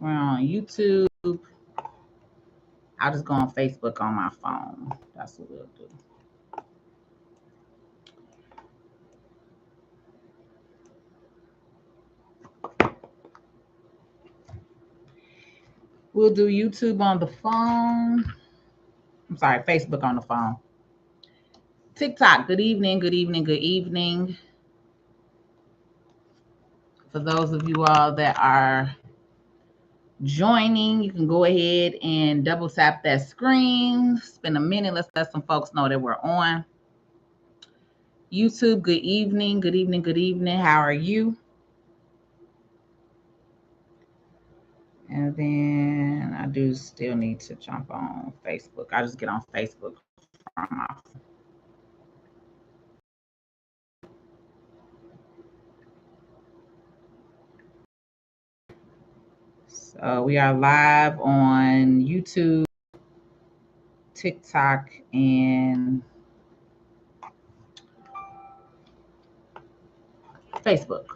We're on YouTube. I'll just go on Facebook on my phone. That's what we'll do. We'll do YouTube on the phone. I'm sorry, Facebook on the phone. TikTok, good evening, good evening, good evening. For those of you all that are joining, you can go ahead and double tap that screen. Spend a minute. Let's let some folks know that we're on. YouTube, good evening, good evening, good evening. How are you? And then I do still need to jump on Facebook. I just get on Facebook from my phone. So we are live on YouTube, TikTok, and Facebook.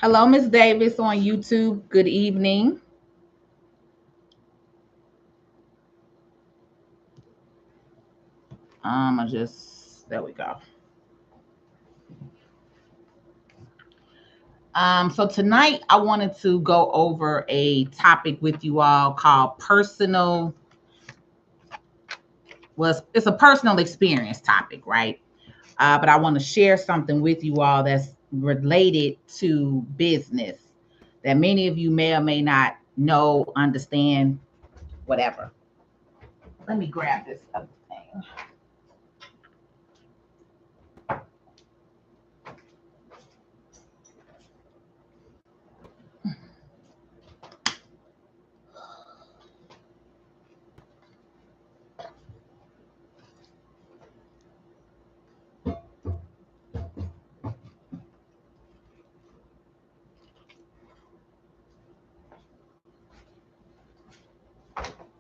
Hello, Miss Davis on YouTube. Good evening. There we go. So tonight I wanted to go over a topic with you all called personal. Well, it's a personal experience topic, right? But I want to share something with you all that's related to business that many of you may or may not know, understand, whatever. Let me grab this other thing.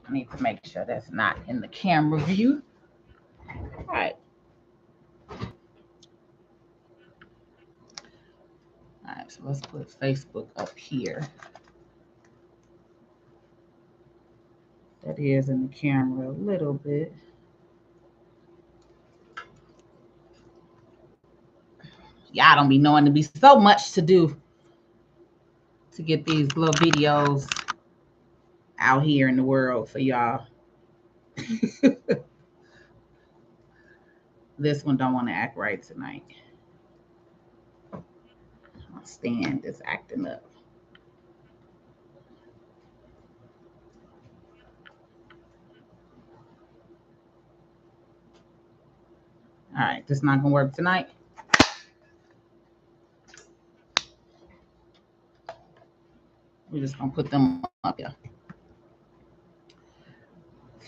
I need to make sure that's not in the camera view. All right. All right, so let's put Facebook up here. That is in the camera a little bit. Y'all don't be knowing to be so much to do to get these little videos out here in the world for y'all. This one don't want to act right tonight. My stand is acting up. All right, this not gonna work tonight. We're just gonna put them up here.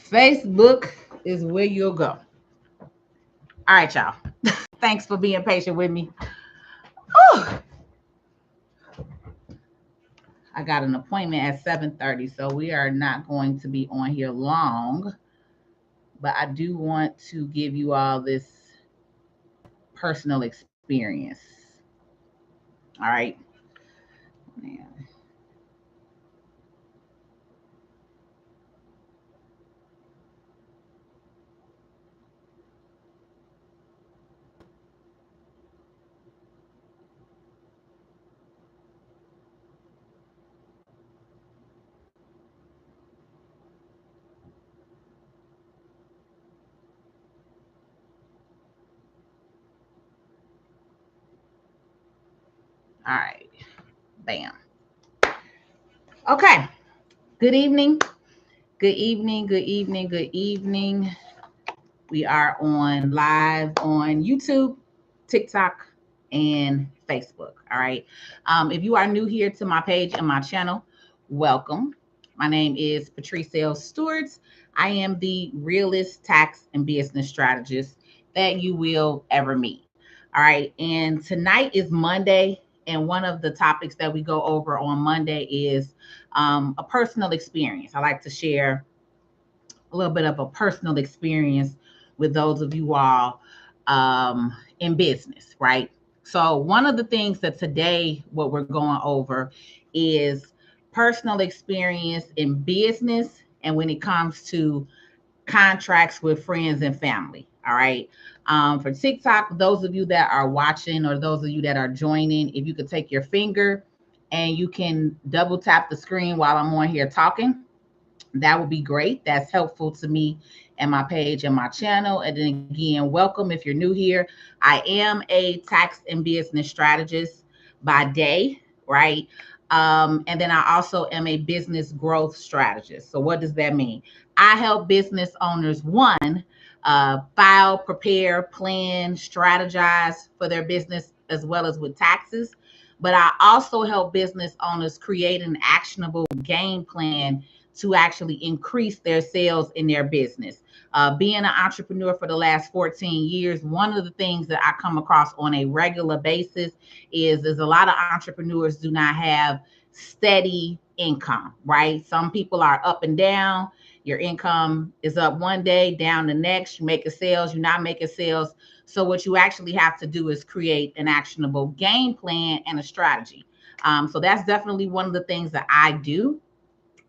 Facebook is where you'll go. All right, y'all. Thanks for being patient with me. Whew. I got an appointment at 7:30, so we are not going to be on here long. But I do want to give you all this personal experience. All right. Man. All right. Bam. Okay. Good evening. Good evening. Good evening. Good evening. We are on live on YouTube, TikTok, and Facebook. All right. If you are new here to my page and my channel, welcome. My name is Patrice L Stewart. I am the realest tax and business strategist that you will ever meet. All right. And tonight is Monday. And one of the topics that we go over on Monday is a personal experience. I like to share a little bit of a personal experience with those of you all in business, right? So one of the things that today, what we're going over is personal experience in business and when it comes to contracts with friends and family. All right. For TikTok, those of you that are watching or those of you that are joining, if you could take your finger and you can double tap the screen while I'm on here talking, that would be great. That's helpful to me and my page and my channel. And then again, welcome if you're new here. I am a tax and business strategist by day, right? And then I also am a business growth strategist. So what does that mean? I help business owners, one, file, prepare, plan, strategize for their business as well as with taxes. But I also help business owners create an actionable game plan to actually increase their sales in their business. Being an entrepreneur for the last 14 years, one of the things that I come across on a regular basis is a lot of entrepreneurs do not have steady income, right? Some people are up and down. Your income is up one day, down the next. You making sales, you're not making sales. So what you actually have to do is create an actionable game plan and a strategy. So that's definitely one of the things that I do.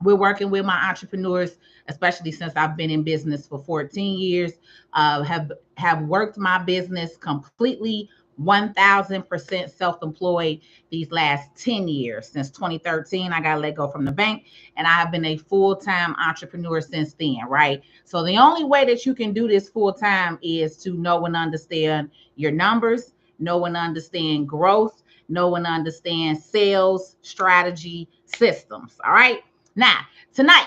We're working with my entrepreneurs, especially since I've been in business for 14 years, have worked my business completely 1000% self-employed these last 10 years. Since 2013, I got let go from the bank, and I have been a full-time entrepreneur since then, right? So the only way that you can do this full-time is to know and understand your numbers, know and understand growth, know and understand sales, strategy, systems, all right? Now, tonight,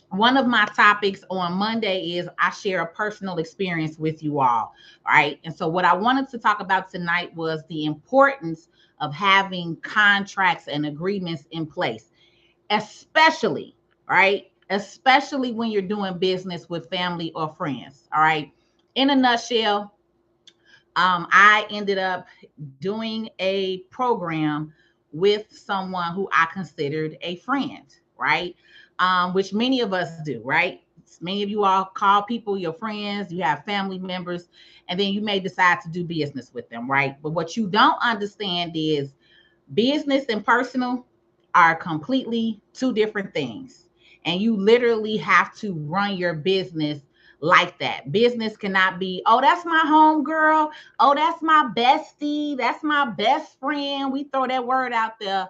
one of my topics on Monday is I share a personal experience with you all. Right. And so, what I wanted to talk about tonight was the importance of having contracts and agreements in place, especially, right? Especially when you're doing business with family or friends. All right. In a nutshell, I ended up doing a program with someone who I considered a friend, right? Which many of us do, right? Many of you all call people your friends, you have family members, and then you may decide to do business with them, right? But what you don't understand is business and personal are completely two different things. And you literally have to run your business like that. Business cannot be, oh, that's my home girl. Oh, that's my bestie. That's my best friend. We throw that word out there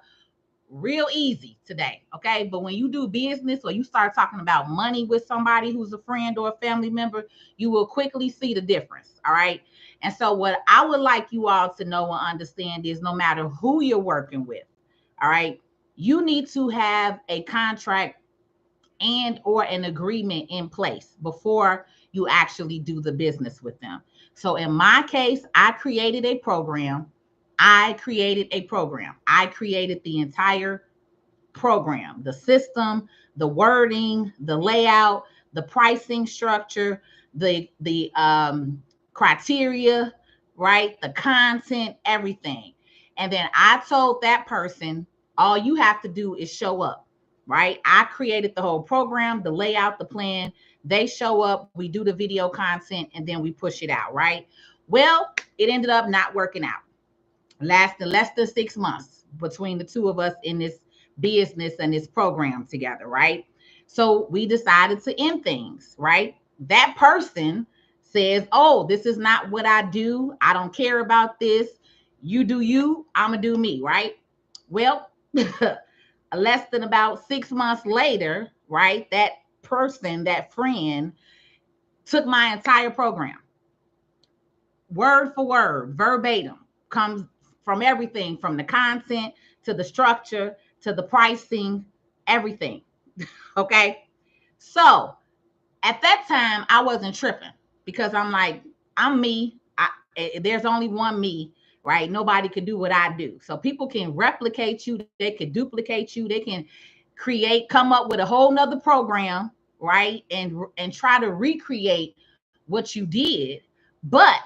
real easy today. Okay. But when you do business or you start talking about money with somebody who's a friend or a family member, you will quickly see the difference. All right. And so, what I would like you all to know and understand is no matter who you're working with, all right, you need to have a contract and or an agreement in place before you actually do the business with them. So in my case, I created a program. I created the entire program, the system, the wording, the layout, the pricing structure, the criteria, right? The content, everything. And then I told that person, all you have to do is show up, right? I created the whole program, the layout, the plan. They show up, we do the video content, and then we push it out, right? Well, it ended up not working out. Lasted less than 6 months between the two of us in this business and this program together, right? So we decided to end things, right? That person says, oh, this is not what I do. I don't care about this. You do you, I'm gonna do me, right? Well, less than about 6 months later, right? That person, that friend, took my entire program, word for word, verbatim, comes from everything from the content to the structure to the pricing, everything. Okay. So at that time, I wasn't tripping because I'm like, I'm me. There's only one me, right? Nobody could do what I do. So people can replicate you, they can duplicate you, they can come up with a whole nother program, right? And try to recreate what you did. But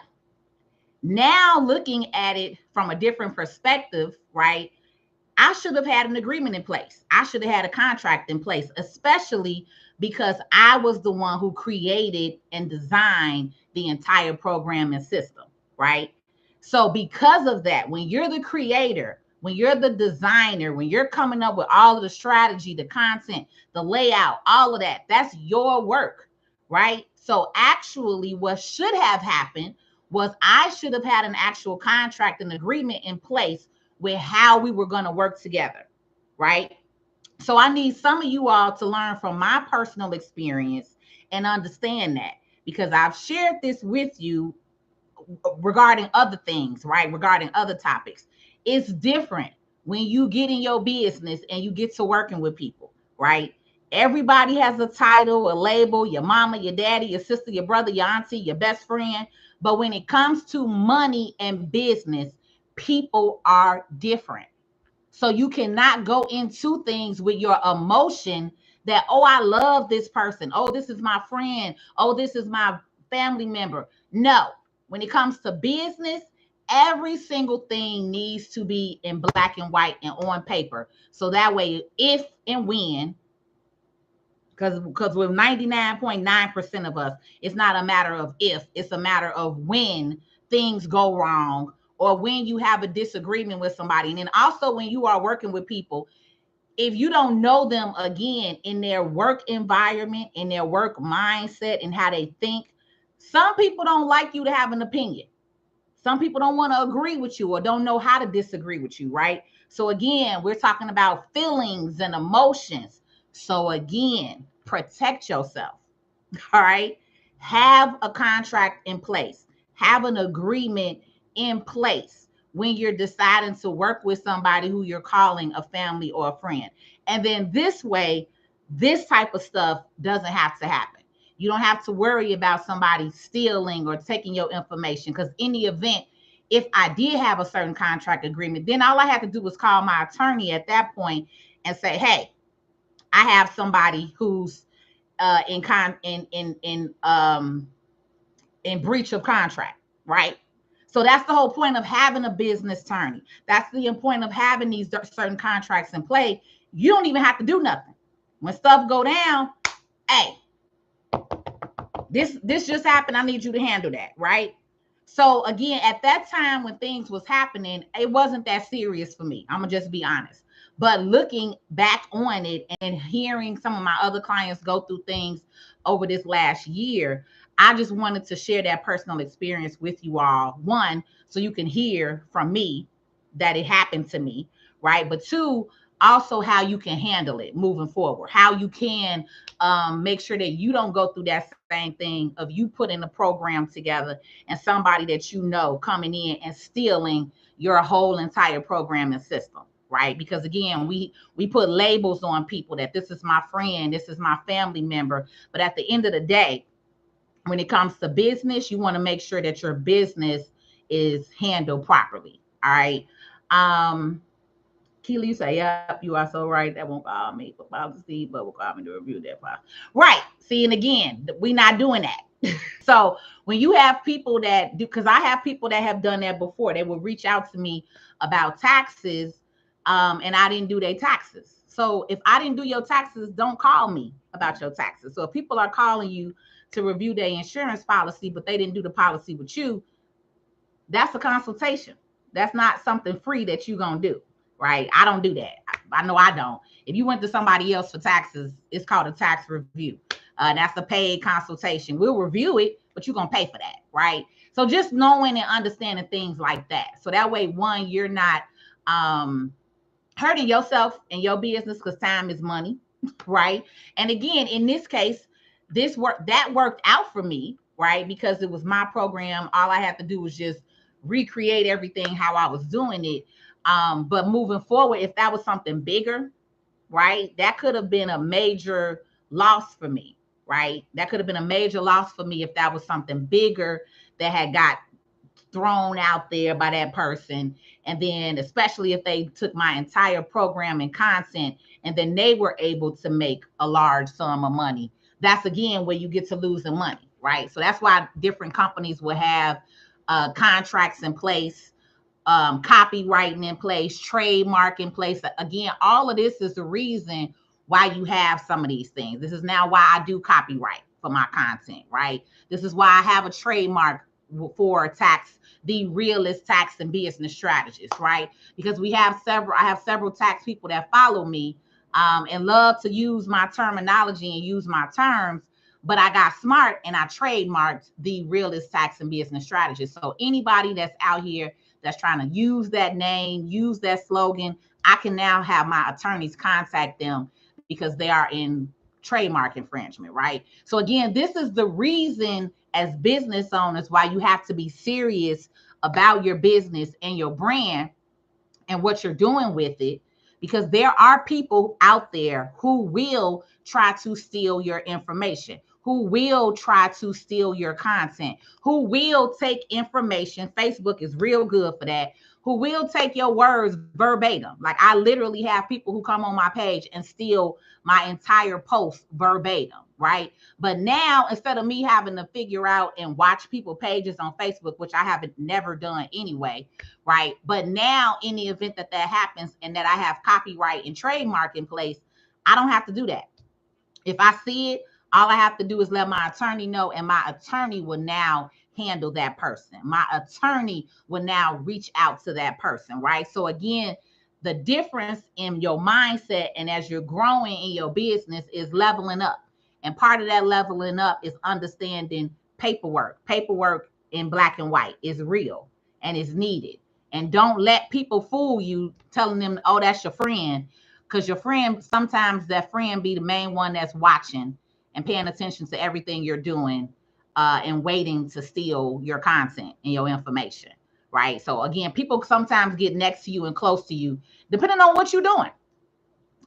now looking at it from a different perspective, right? I should have had an agreement in place. I should have had a contract in place, especially because I was the one who created and designed the entire program and system, right? So because of that, when you're the creator, when you're the designer, when you're coming up with all of the strategy, the content, the layout, all of that, that's your work, right? So actually what should have happened was I should have had an actual contract and agreement in place with how we were going to work together, right? So I need some of you all to learn from my personal experience and understand that, because I've shared this with you regarding other things, right? Regarding other topics. It's different when you get in your business and you get to working with people, right? Everybody has a title, a label, your mama, your daddy, your sister, your brother, your auntie, your best friend. But when it comes to money and business, people are different. So you cannot go into things with your emotion that, oh, I love this person. Oh, this is my friend. Oh, this is my family member. No, when it comes to business, every single thing needs to be in black and white and on paper. So that way, if and when, because with 99.9% of us, it's not a matter of if, it's a matter of when things go wrong, or when you have a disagreement with somebody. And then also when you are working with people, if you don't know them again in their work environment, in their work mindset, and how they think, some people don't like you to have an opinion. Some people don't want to agree with you or don't know how to disagree with you, right? So again, we're talking about feelings and emotions. So again, protect yourself. All right. Have a contract in place, have an agreement in place when you're deciding to work with somebody who you're calling a family or a friend. And then this way, this type of stuff doesn't have to happen. You don't have to worry about somebody stealing or taking your information, because in the event, if I did have a certain contract agreement, then all I had to do was call my attorney at that point and say, hey, I have somebody who's in breach of contract, right? So that's the whole point of having a business attorney. That's the point of having these certain contracts in play. You don't even have to do nothing. When stuff go down, hey, this just happened. I need you to handle that, right? So again, at that time when things was happening, it wasn't that serious for me. I'm gonna just be honest. But looking back on it and hearing some of my other clients go through things over this last year, I just wanted to share that personal experience with you all. One, so you can hear from me that it happened to me, right? But two, also how you can handle it moving forward, how you can make sure that you don't go through that same thing of you putting a program together and somebody that you know coming in and stealing your whole entire programming system, right? Because again, we put labels on people that this is my friend, this is my family member, but at the end of the day, when it comes to business, you want to make sure that your business is handled properly. All right. Keely, you say, yep, you are so right. That won't call me for Bible to see, but will call me to review that file. Right. See, and again, we're not doing that. So when you have people that do, because I have people that have done that before, they will reach out to me about taxes, and I didn't do their taxes. So if I didn't do your taxes, don't call me about your taxes. So if people are calling you to review their insurance policy, but they didn't do the policy with you, that's a consultation. That's not something free that you're going to do, right? I don't do that. I know I don't. If you went to somebody else for taxes, it's called a tax review. That's a paid consultation. We'll review it, but you're going to pay for that, right? So just knowing and understanding things like that. So that way, one, you're not hurting yourself and your business, because time is money, right? And again, in this case, that worked out for me, right? Because it was my program. All I had to do was just recreate everything how I was doing it. But moving forward, if that was something bigger, right, that could have been a major loss for me, right? That could have been a major loss for me if that was something bigger that had got thrown out there by that person. And then especially if they took my entire program and content and then they were able to make a large sum of money, that's again where you get to losing money, right? So that's why different companies will have contracts in place, copywriting in place, trademark in place. Again, all of this is the reason why you have some of these things. This is now why I do copyright for my content, right? This is why I have a trademark for the realist tax and business strategist, right? Because I have several tax people that follow me and love to use my terminology and use my terms. But I got smart and I trademarked the realist tax and business strategist. So anybody that's out here that's trying to use that name, use that slogan, I can now have my attorneys contact them because they are in trademark infringement, right? So again, this is the reason as business owners why you have to be serious about your business and your brand and what you're doing with it, because there are people out there who will try to steal your information, who will try to steal your content, who will take information. Facebook is real good for that. Who will take your words verbatim. Like I literally have people who come on my page and steal my entire post verbatim, right? But now instead of me having to figure out and watch people pages on Facebook, which I haven't never done anyway, right? But now in the event that happens and that I have copyright and trademark in place, I don't have to do that. If I see it, all I have to do is let my attorney know, and my attorney will now handle that person. My attorney will now reach out to that person, right? So again, the difference in your mindset and as you're growing in your business is leveling up. And part of that leveling up is understanding paperwork. Paperwork in black and white is real and is needed. And don't let people fool you telling them, oh, that's your friend. Because your friend, sometimes that friend be the main one that's watching and paying attention to everything you're doing and waiting to steal your content and your information, right? So again, people sometimes get next to you and close to you, depending on what you're doing,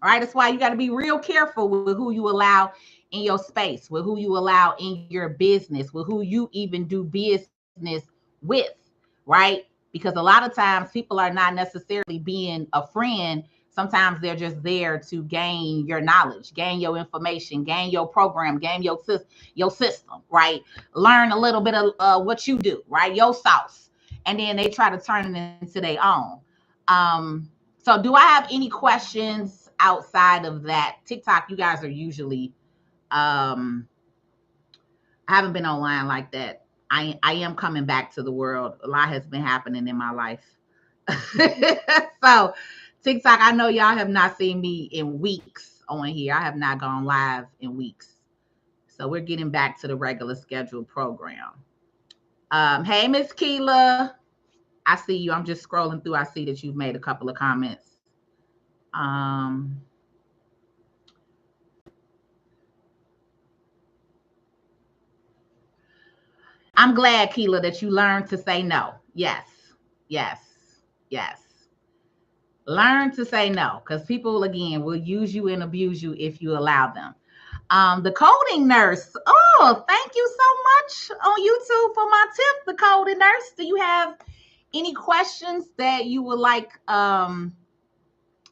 right? That's why you got to be real careful with who you allow in your space, with who you allow in your business, with who you even do business with, right? Because a lot of times people are not necessarily being a friend. Sometimes they're just there to gain your knowledge, gain your information, gain your program, gain your system, right? Learn a little bit of what you do, right? Your sauce. And then they try to turn it into their own. So do I have any questions outside of that? TikTok, you guys are usually, I haven't been online like that. I am coming back to the world. A lot has been happening in my life. So TikTok, I know y'all have not seen me in weeks on here. I have not gone live in weeks. So we're getting back to the regular scheduled program. Hey, Miss Keela. I see you. I'm just scrolling through. I see that you've made a couple of comments. I'm glad, Keela, that you learned to say no. Yes, yes, yes. Learn to say no, because people, again, will use you and abuse you if you allow them. The coding nurse. Oh, thank you so much on YouTube for my tip, the coding nurse. Do you have any questions that you would like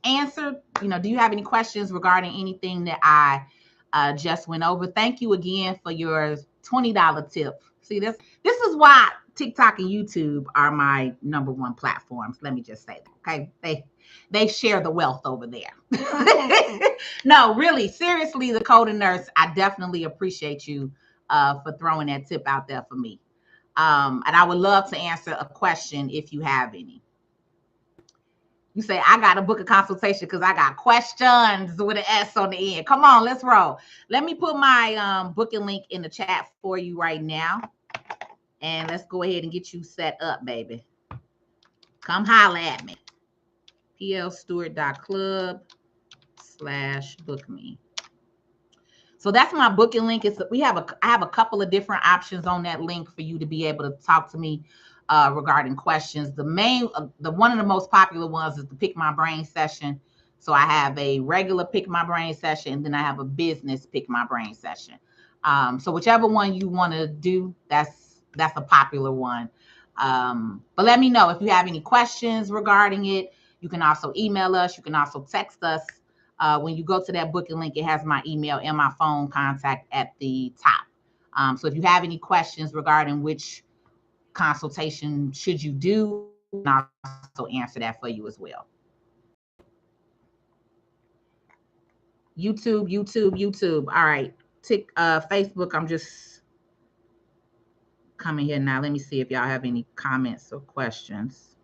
answered? Do you have any questions regarding anything that I just went over? Thank you again for your $20 tip. See, this is why TikTok and YouTube are my number one platforms. Let me just say that. Okay. They share the wealth over there. No, really, seriously, the coding nurse, I definitely appreciate you for throwing that tip out there for me. And I would love to answer a question if you have any. You say, I got to book a consultation because I got questions with an S on the end. Come on, let's roll. Let me put my booking link in the chat for you right now. And let's go ahead and get you set up, baby. Come holler at me. plstewart.club/book me. So that's my booking link. I have a couple of different options on that link for you to be able to talk to me regarding questions. One of the most popular ones is the Pick My Brain session. So I have a regular Pick My Brain session, and then I have a business Pick My Brain session. So whichever one you want to do, that's a popular one. But let me know if you have any questions regarding it. You can also email us. You can also text us. When you go to that booking link, it has my email and my phone contact at the top. So if you have any questions regarding which consultation should you do, I'll also answer that for you as well. YouTube. All right. Facebook, I'm just come in here now. Let me see if y'all have any comments or questions.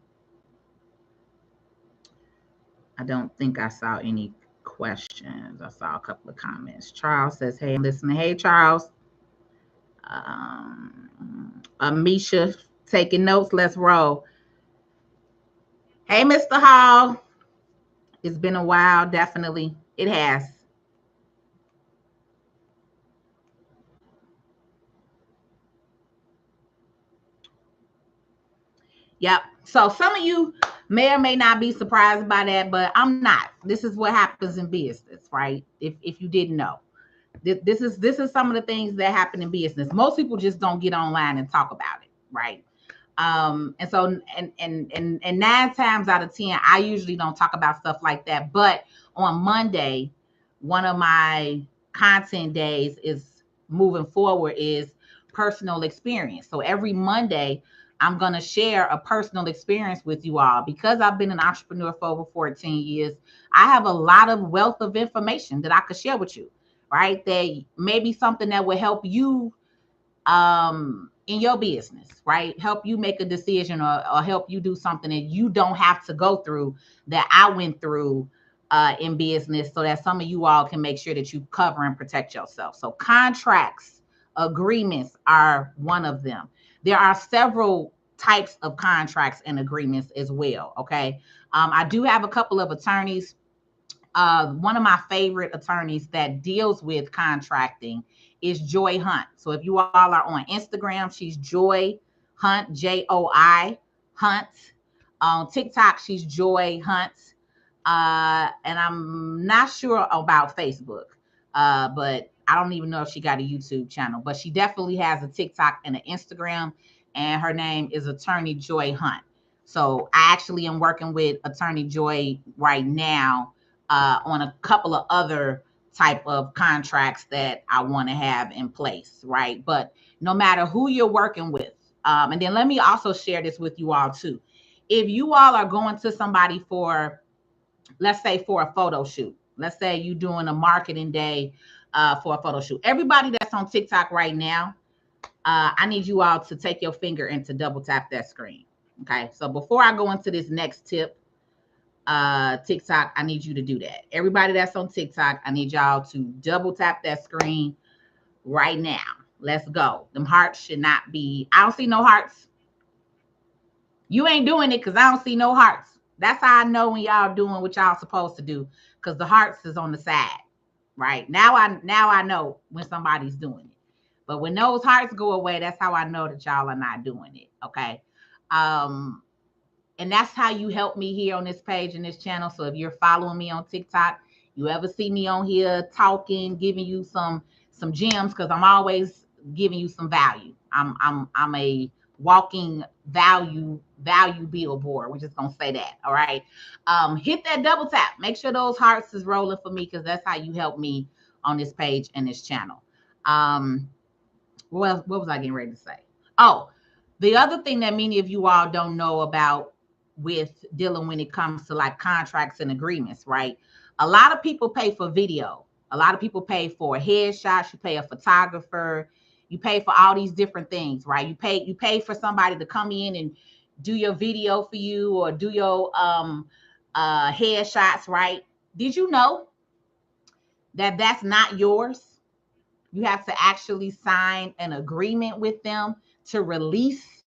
I don't think I saw any questions. I saw a couple of comments. Charles says, hey, I'm listening. Hey, Charles. Amisha taking notes. Let's roll. Hey, Mr. Hall. It's been a while. Definitely. It has. Yep. So some of you may or may not be surprised by that, but I'm not. This is what happens in business, right? If you didn't know. This is some of the things that happen in business. Most people just don't get online and talk about it, right? And so and 9 times out of 10, I usually don't talk about stuff like that. But on Monday, one of my content days is moving forward is personal experience. So every Monday, I'm going to share a personal experience with you all. Because I've been an entrepreneur for over 14 years, I have a lot of wealth of information that I could share with you, right? That may be something that will help you in your business, right? Help you make a decision, or help you do something that you don't have to go through that I went through in business, so that some of you all can make sure that you cover and protect yourself. So contracts, agreements are one of them. There are several types of contracts and agreements as well. Okay. I do have a couple of attorneys. One of my favorite attorneys that deals with contracting is Joy Hunt. So if you all are on Instagram, she's Joy Hunt, Joi Hunt. On TikTok, she's Joy Hunt. And I'm not sure about Facebook, but I don't even know if she got a YouTube channel, but she definitely has a TikTok and an Instagram, and her name is Attorney Joy Hunt. So I actually am working with Attorney Joy right now on a couple of other type of contracts that I want to have in place, right? But no matter who you're working with, and then let me also share this with you all too. If you all are going to somebody for, let's say, for a photo shoot, let's say you're doing a marketing day for a photo shoot. Everybody that's on TikTok right now, I need you all to take your finger and to double tap that screen. Okay. So before I go into this next tip, TikTok, I need you to do that. Everybody that's on TikTok, I need y'all to double tap that screen right now. Let's go. Them hearts should not be, I don't see no hearts. You ain't doing it because I don't see no hearts. That's how I know when y'all doing what y'all supposed to do, because the hearts is on the side. Right now I know when somebody's doing it. But when those hearts go away, that's how I know that y'all are not doing it. Okay. And that's how you help me here on this page and this channel. So if you're following me on TikTok, you ever see me on here talking, giving you some gems, because I'm always giving you some value. I'm a walking value billboard. We're just gonna say that. All right. Hit that double tap. Make sure those hearts is rolling for me, because that's how you help me on this page and this channel. Well, what was I getting ready to say? Oh, the other thing that many of you all don't know about with dealing when it comes to like contracts and agreements, right? A lot of people pay for video. A lot of people pay for headshots. You pay a photographer. You pay for all these different things, right? You pay for somebody to come in and do your video for you, or do your headshots, right? Did you know that that's not yours? You have to actually sign an agreement with them to release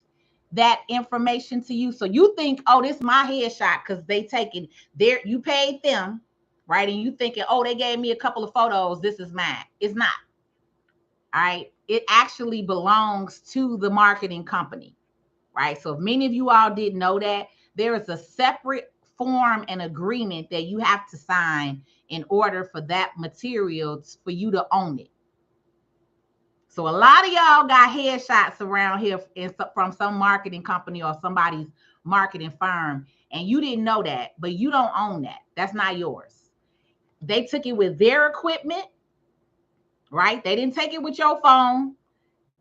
that information to you. So you think, oh, this is my headshot because they taking their, you paid them, right? And you thinking, oh, they gave me a couple of photos, this is mine. It's not. All right. It actually belongs to the marketing company, right? So if many of you all didn't know that, there is a separate form and agreement that you have to sign in order for that material for you to own it. So a lot of y'all got headshots around here from some marketing company or somebody's marketing firm, and you didn't know that, but you don't own that. That's not yours. They took it with their equipment, right? They didn't take it with your phone,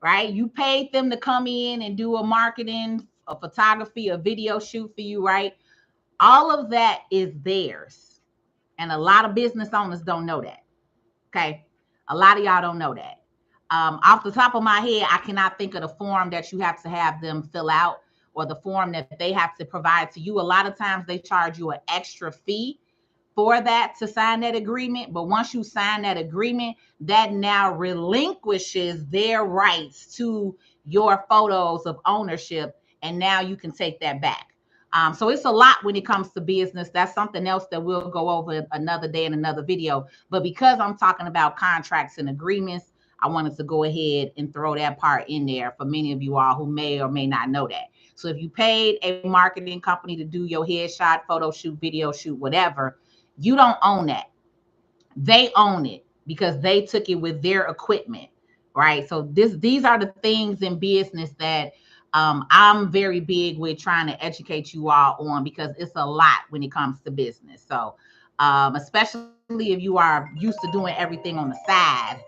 right? You paid them to come in and do a marketing, a photography, a video shoot for you, right? All of that is theirs. And a lot of business owners don't know that. Okay. A lot of y'all don't know that. Off the top of my head, I cannot think of the form that you have to have them fill out or the form that they have to provide to you. A lot of times they charge you an extra fee for that to sign that agreement. But once you sign that agreement, that now relinquishes their rights to your photos of ownership. And now you can take that back. So it's a lot when it comes to business. That's something else that we'll go over another day in another video. But because I'm talking about contracts and agreements, I wanted to go ahead and throw that part in there for many of you all who may or may not know that. So if you paid a marketing company to do your headshot, photo shoot, video shoot, whatever, you don't own that. They own it because they took it with their equipment, right? So these are the things in business that I'm very big with trying to educate you all on, because it's a lot when it comes to business. So especially if you are used to doing everything on the side,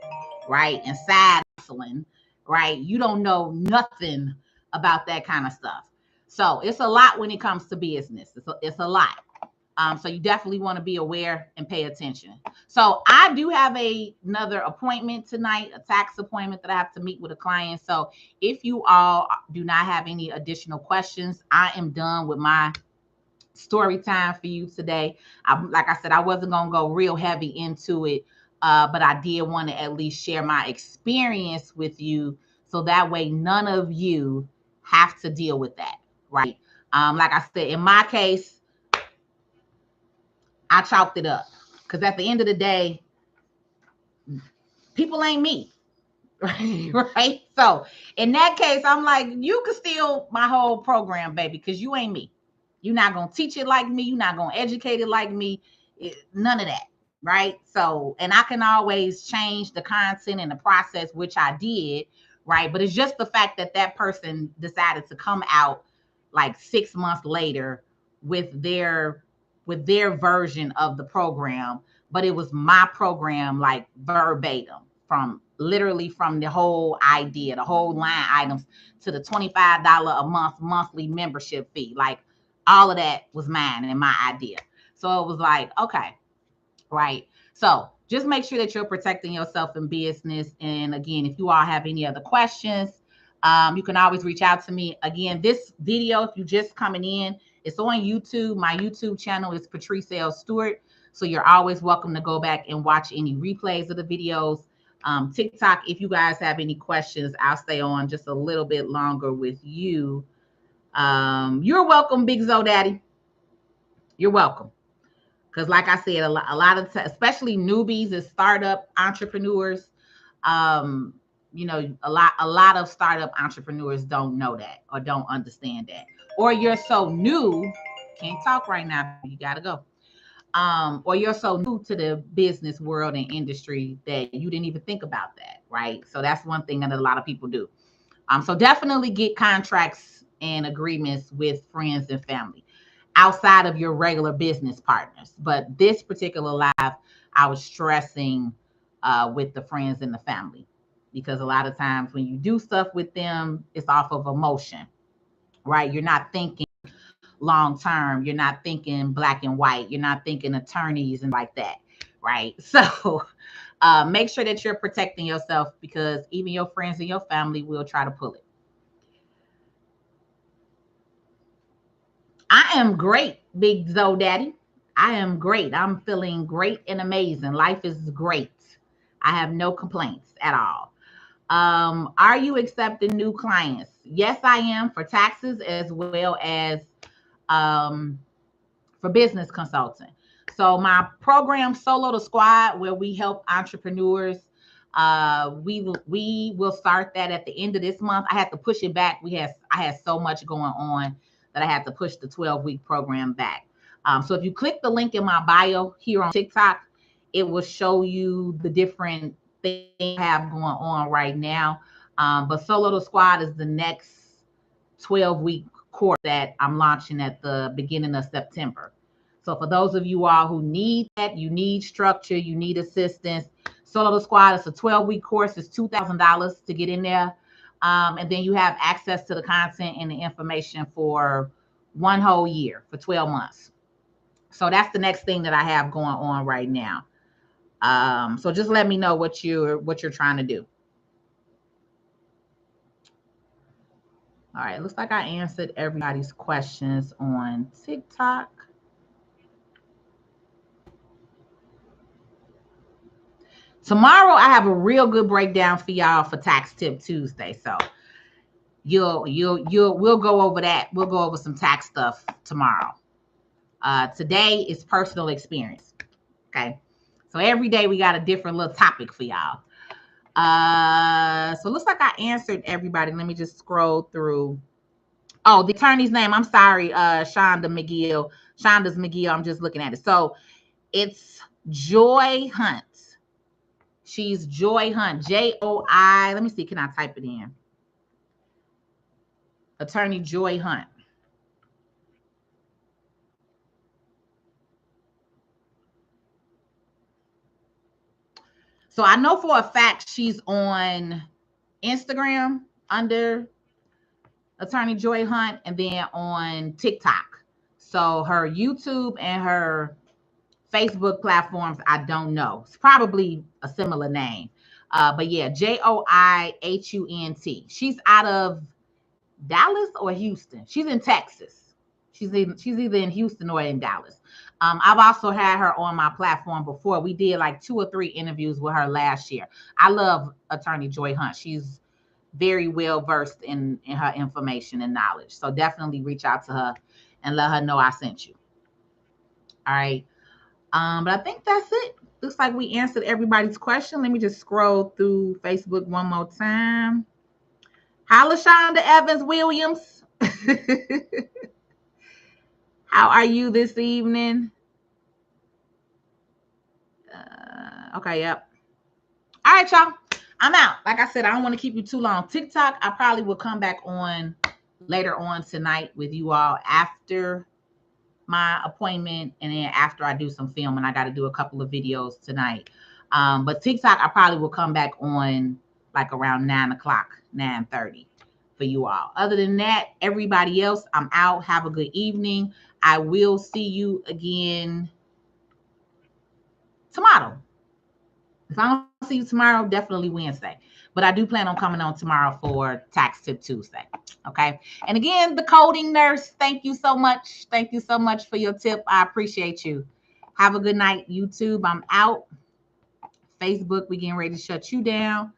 right, and side hustling, right, you don't know nothing about that kind of stuff. So it's a lot when it comes to business. It's a lot. So you definitely want to be aware and pay attention. So I do have another appointment tonight, a tax appointment that I have to meet with a client. So if you all do not have any additional questions, I am done with my story time for you today. Like I said, I wasn't going to go real heavy into it, but I did want to at least share my experience with you, so that way none of you have to deal with that, right? Like I said, in my case, I chalked it up because at the end of the day, people ain't me. Right? So in that case, I'm like, you can steal my whole program, baby, because you ain't me. You're not going to teach it like me. You're not going to educate it like me. None of that. Right? So, and I can always change the content and the process, which I did. Right? But it's just the fact that that person decided to come out like 6 months later with their version of the program, but it was my program, like verbatim, from literally from the whole idea, the whole line items, to the $25 a month monthly membership fee. Like all of that was mine and my idea. So it was like, okay, right. So just make sure that you're protecting yourself in business. And again, if you all have any other questions, you can always reach out to me. Again, this video, if you're just coming in, it's on YouTube. My YouTube channel is Patrice L Stewart. So you're always welcome to go back and watch any replays of the videos. TikTok, if you guys have any questions, I'll stay on just a little bit longer with you. You're welcome, Big Zo Daddy. You're welcome. Because like I said, a lot of especially newbies and startup entrepreneurs, you know, a lot of startup entrepreneurs don't know that or don't understand that. Or you're so new, can't talk right now, you got to go. Or you're so new to the business world and industry that you didn't even think about that, right? So that's one thing that a lot of people do. So definitely get contracts and agreements with friends and family outside of your regular business partners. But this particular live, I was stressing with the friends and the family, because a lot of times when you do stuff with them, it's off of emotion, right? You're not thinking long term. You're not thinking black and white. You're not thinking attorneys and like that, right? So make sure that you're protecting yourself, because even your friends and your family will try to pull it. I am great, Big Zo Daddy. I am great. I'm feeling great and amazing. Life is great. I have no complaints at all. Are you accepting new clients? Yes, I am, for taxes as well as for business consulting. So my program, Solo to Squad, where we help entrepreneurs, we will start that at the end of this month. I had to push it back. I had so much going on that I had to push the 12-week program back. So if you click the link in my bio here on TikTok, it will show you the different things I have going on right now. But Solo to Squad is the next 12-week course that I'm launching at the beginning of September. So for those of you all who need that, you need structure, you need assistance, Solo to Squad is a 12-week course. It's $2,000 to get in there. And then you have access to the content and the information for one whole year, for 12 months. So that's the next thing that I have going on right now. So just let me know what you're trying to do. All right, looks like I answered everybody's questions on TikTok. Tomorrow I have a real good breakdown for y'all for Tax Tip Tuesday. So we'll go over that. We'll go over some tax stuff tomorrow. Today is personal experience. Okay. So every day we got a different little topic for y'all. So it looks like I answered everybody. Let me just scroll through. Oh, the attorney's name. I'm sorry, Shonda McGill. Shonda's McGill. I'm just looking at it. So it's Joy Hunt. She's Joy Hunt. Joi. Let me see. Can I type it in? Attorney Joy Hunt. So I know for a fact she's on Instagram under Attorney Joy Hunt, and then on TikTok. So her YouTube and her Facebook platforms, I don't know. It's probably a similar name. But yeah, Joihunt. She's out of Dallas or Houston. She's in Texas. She's either in Houston or in Dallas. I've also had her on my platform before. We did like 2 or 3 interviews with her last year. I love Attorney Joy Hunt. She's very well versed in her information and knowledge. So definitely reach out to her and let her know I sent you. All right. But I think that's it. Looks like we answered everybody's question. Let me just scroll through Facebook one more time. Hi, LaShonda Evans Williams. How are you this evening? Okay, yep. All right, y'all. I'm out. Like I said, I don't want to keep you too long. TikTok, I probably will come back on later on tonight with you all after my appointment, and then after I do some filming. I got to do a couple of videos tonight. But TikTok, I probably will come back on like around 9 o'clock, 9:30 for you all. Other than that, everybody else, I'm out. Have a good evening. I will see you again tomorrow. If I don't see you tomorrow, definitely Wednesday. But I do plan on coming on tomorrow for Tax Tip Tuesday. Okay. And again, the coding nurse, thank you so much. Thank you so much for your tip. I appreciate you. Have a good night, YouTube. I'm out. Facebook, we getting ready to shut you down.